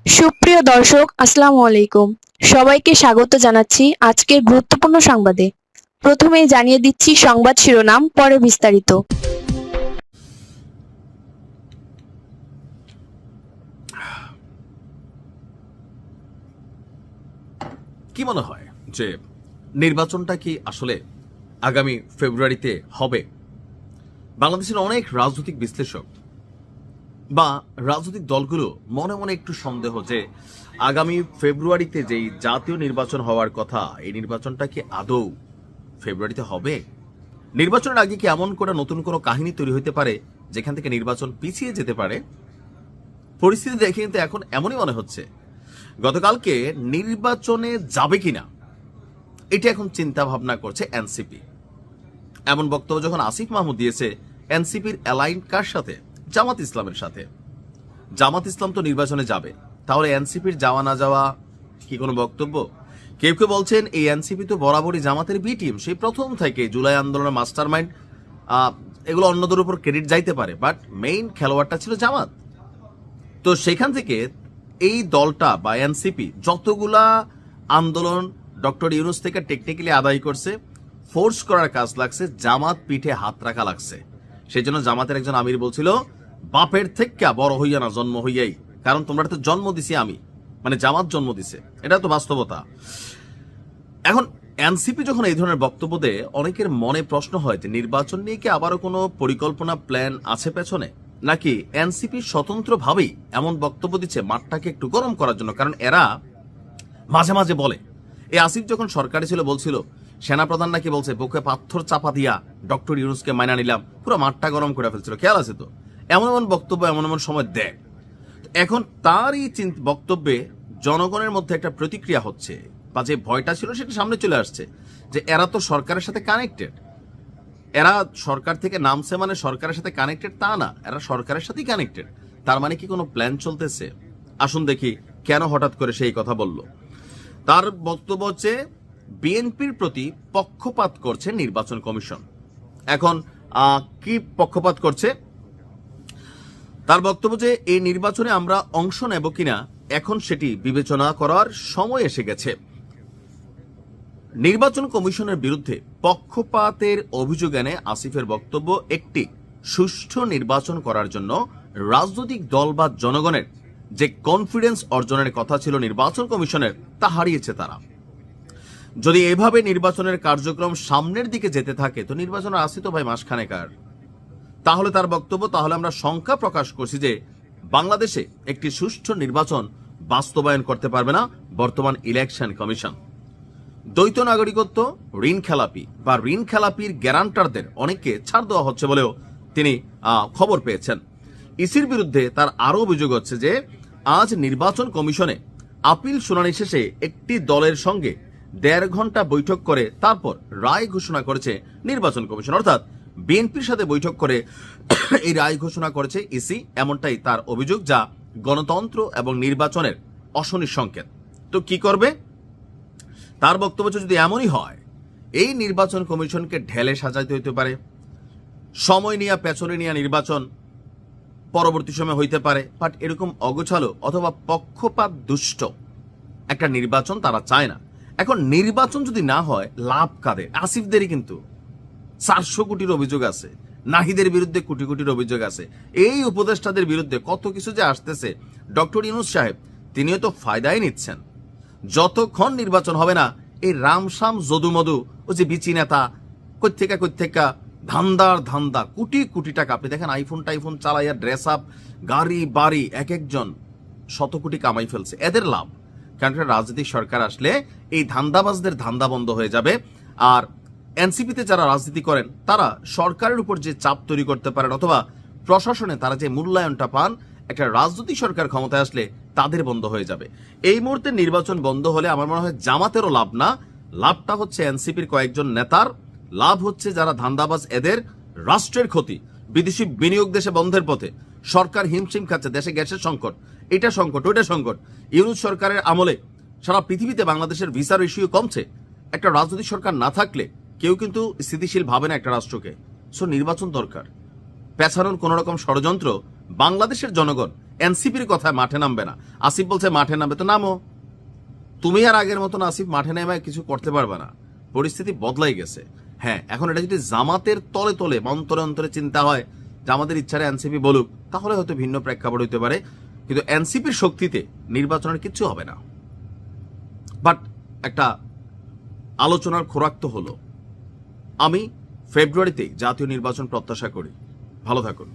সুপ্রিয় দর্শক, আসসালামু আলাইকুম। সবাইকে স্বাগত জানাচ্ছি আজকের গুরুত্বপূর্ণ সংবাদে। প্রথমেই জানিয়ে দিচ্ছি সংবাদ শিরোনাম, পরে বিস্তারিত। কি মনে হয় যে নির্বাচনটা কি আসলে আগামী ফেব্রুয়ারিতে হবে? বাংলাদেশের অনেক রাজনৈতিক বিশ্লেষক বা রাজনৈতিক দলগুলো মনে মনে একটু সন্দেহ যে আগামী ফেব্রুয়ারিতে যেই জাতীয় নির্বাচন হওয়ার কথা, এই নির্বাচনটা কি আদৌ ফেব্রুয়ারিতে হবে? নির্বাচনের আগে কি এমন করে নতুন কোনো কাহিনী তৈরি হতে পারে যেখান থেকে নির্বাচন পিছিয়ে যেতে পারে? পরিস্থিতি দেখে কিন্তু এখন এমনই মনে হচ্ছে গতকালকে নির্বাচনে যাবে কিনা এটা এখন চিন্তা ভাবনা করছে এনসিপি। এমন বক্তব্য যখন আসিফ মাহমুদ দিয়েছে, এনসিপির অ্যালাইন কার সাথে? জামাত ইসলামের সাথে। জামাত ইসলাম তো নির্বাচনে যাবে, তাহলে এনসিপির যাওয়া না যাওয়া কি কোনো বক্তব্য? কেউ কেউ বলছেন এই এনসিপি তো বরাবরই জামাতের বি টিম, সেই প্রথম থেকে জুলাই আন্দোলনের মাস্টার মাইন্ড। এগুলো অন্যদের উপর ক্রেডিট যাইতে পারে, বাট মেইন খেলোয়াড়টা ছিল জামাত। তো সেখান থেকে এই দলটা বা এনসিপি যতগুলা আন্দোলন ডক্টর ইউনূস থেকে টেকনিক্যালি আদায় করছে, ফোর্স করার কাজ লাগছে, জামাত পিঠে হাত রাখা লাগছে। সেই জন্য জামাতের একজন আমির বলছিল, বাপের থেকে বড় হইয়া না জন্ম হইয়াই, কারণ তোমরা তো জন্ম দিছি আমি, মানে জামাত জন্ম দিছে, এটা তো বাস্তবতা। এখন এনসিপি যখন এই ধরনের বক্তব্য দেয়, অনেকের মনে প্রশ্ন হয় যে নির্বাচন নিয়ে কি আবারও কোনো পরিকল্পনা প্ল্যান আছে পেছনে, নাকি এনসিপি স্বতন্ত্রভাবেই এমন বক্তব্য দিচ্ছে মাঠটাকে একটু গরম করার জন্য? কারণ এরা মাঝে মাঝে বলে, এই আসিফ যখন সরকারে ছিল বলছিল সেনাপ্রধান নাকি বলছে বুকে পাথর চাপা দিয়া ডক্টর ইউনূসকে মাইনা নিলাম, পুরো মাঠটা গরম করে ফেলছিল, খেয়াল আছে তো? এমন এমন বক্তব্য এমন এমন সময় দেয়। এখন তার এই বক্তব্যে জনগণের মধ্যে একটা প্রতিক্রিয়া হচ্ছে, বা যে ভয়টা ছিল সেটা সামনে চলে আসছে, যে এরা তো সরকারের সাথে কানেক্টেড। এরা সরকার থেকে নামছে মানে সরকারের সাথে কানেক্টেড তা না, এরা সরকারের সাথেই কানেক্টেড। তার মানে কি কোনো প্ল্যান চলতেছে? আসুন দেখি কেন হঠাৎ করে সেই কথা বলল। তার বক্তব্য হচ্ছে বিএনপির প্রতি পক্ষপাত করছে নির্বাচন কমিশন। এখন কি পক্ষপাত করছে? তার বক্তব্য যে এই নির্বাচনে আমরা অংশ নেব কিনা এখন সেটি বিবেচনা করার সময় এসে গেছে। নির্বাচন কমিশনের বিরুদ্ধে পক্ষপাতের অভিযোগ এনে আসিফের বক্তব্য, একটি সুষ্ঠু নির্বাচন করার জন্য রাজনৈতিক দল বা জনগণের যে কনফিডেন্স অর্জনের কথা ছিল নির্বাচন কমিশনের, তা হারিয়েছে তারা। যদি এভাবে নির্বাচনের কার্যক্রম সামনের দিকে যেতে থাকে তো নির্বাচন আসি তো ভাই মাসখানেকার। তাহলে তার বক্তব্য, তাহলে আমরা শঙ্কা প্রকাশ করছি যে বাংলাদেশে একটি সুষ্ঠু নির্বাচন বাস্তবায়ন করতে পারবে না বর্তমান ইলেকশন কমিশন। দ্বৈত নাগরিকত্ব, ঋণ খেলাপি বা ঋণ খেলাপির গ্যারান্টারদের অনেককে ছাড় দেওয়া হচ্ছে বলেও তিনি খবর পেয়েছেন। ইসির বিরুদ্ধে তার আরও অভিযোগ হচ্ছে যে আজ নির্বাচন কমিশনে আপিল শুনানি শেষে একটি দলের সঙ্গে ১.৫ ঘন্টা বৈঠক করে তারপর রায় ঘোষণা করেছে নির্বাচন কমিশন, অর্থাৎ বিএনপির সাথে বৈঠক করে এই রায় ঘোষণা করেছে ইসি, এমনটাই তার অভিযোগ, যা গণতন্ত্র এবং নির্বাচনের অশনির সংকেত। তো কি করবে? তার বক্তব্য যদি এমনই হয়, এই নির্বাচন কমিশনকে ঢেলে সাজাইতে হইতে পারে, সময় নিয়ে পেছনে নিয়ে নির্বাচন পরবর্তী সময় হইতে পারে, বাট এরকম অগোছালো অথবা পক্ষপাত দুষ্ট একটা নির্বাচন তারা চায় না। এখন নির্বাচন যদি না হয় লাভ কাদের? আসিফদেরই কিন্তু ৪০০ কোটির অভিযোগ আছে, নাহিদের বিরুদ্ধে কোটি কোটির অভিযোগ আছে, এই উপদেষ্টাদের বিরুদ্ধে কত কিছু যে আসতেছে। ডক্টর ইউনূস সাহেব তিনিও তো ফায়দাই নিচ্ছেন। যতক্ষণ নির্বাচন হবে না এই রামসাম যদুমধু ও যে বিচি নেতা কৈথেকা ধান্দা কোটি কোটি টাকা, আপনি দেখেন আইফোন টাইফোন চালাইয়া ড্রেস আপ গাড়ি বাড়ি এক একজন শত কোটি কামাই ফেলছে, এদের লাভ। কারণ রাজনৈতিক সরকার আসলে এই ধান্দাবাজদের ধান্দা বন্ধ হয়ে যাবে। আর এনসিপিতে যারা রাজনীতি করেন তারা সরকারের উপর যে চাপ তৈরি করতে পারেন অথবা প্রশাসনে তারা যে মূল্যায়নটা পান, একটা রাজনৈতিক সরকার ক্ষমতায় আসলে তাদের বন্ধ হয়ে যাবে। এই মুহূর্তে নির্বাচন বন্ধ হলে আমার মনে হয় জামাতেরও লাভ না, লাভটা হচ্ছে এনসিপির কয়েকজন নেতার, লাভ হচ্ছে যারা ধান্দাবাজ, এদের রাষ্ট্রের ক্ষতি। বিদেশি বিনিয়োগ দেশে বন্ধের পথে, সরকার হিমশিম খাচ্ছে, দেশে গ্যাসের সংকট, এটা সংকট ওইটা সংকট। ইউনূস সরকারের আমলে সারা পৃথিবীতে বাংলাদেশের ভিসার ইস্যু কমছে। একটা রাজনৈতিক সরকার না থাকলে কেউ কিন্তু স্থিতিশীল ভাবে না একটা রাষ্ট্রকে। সো নির্বাচন দরকার। পেছানোর কোন রকম ষড়যন্ত্র বাংলাদেশের জনগণ এনসিপির কথায় মাঠে নামবে না। আসিফ বলছে মাঠে নামবে, তো নামো। তুমি আর আগের মতন আসিফ মাঠে নেমে কিছু করতে পারবে না, পরিস্থিতি বদলাই গেছে। হ্যাঁ, এখন এটা যদি জামাতের তলে তলে অন্তরে অন্তরে চিন্তা হয় যে আমাদের ইচ্ছারে এনসিপি বলুক, তাহলে হয়তো ভিন্ন প্রেক্ষাপট হইতে পারে, কিন্তু এনসিপির শক্তিতে নির্বাচনের কিচ্ছু হবে না। বাট একটা আলোচনার খোরাক তো হলো। আমি ফেব্রুয়ারিতেই জাতীয় নির্বাচন প্রত্যাশা করি। ভালো থাকুন।